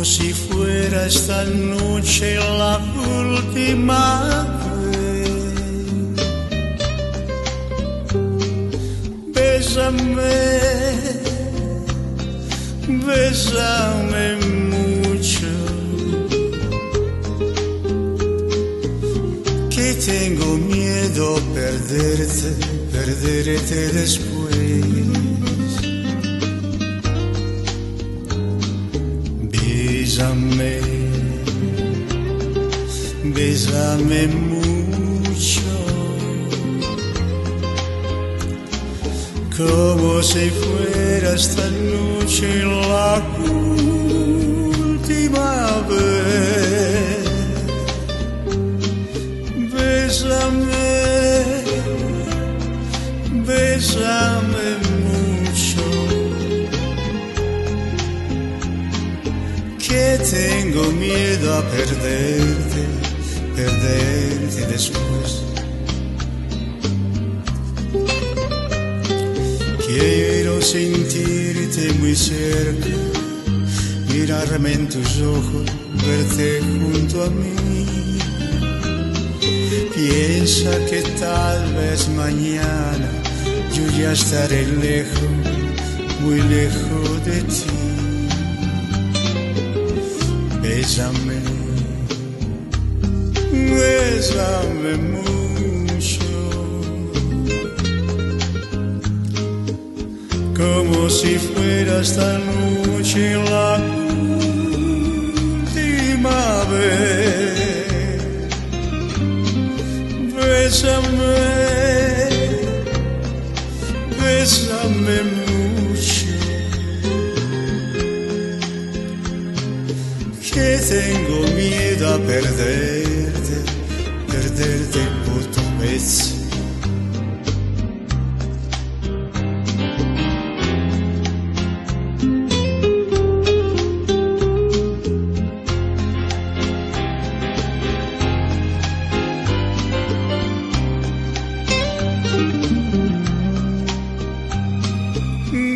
como si fuera esta noche la última vez. Bésame, bésame mucho, que tengo miedo perderte después. Bésame, bésame mucho, como si fuera esta noche la última vez. Bésame, bésame mucho, que tengo miedo a perderte después. Quiero sentirte muy cerca, mirarme en tus ojos, verte junto a mí. Piensa que tal vez mañana yo ya estaré lejos, muy lejos de ti. Bésame, bésame mucho, como si fuera esta noche la última vez. Bésame, bésame mucho, que tengo miedo a perderte otra vez.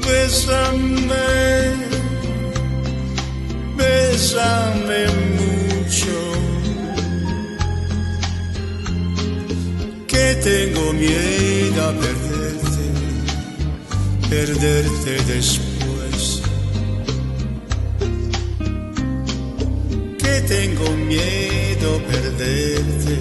Bésame, bésame mucho, que tengo miedo a perderte después. Que tengo miedo a perderte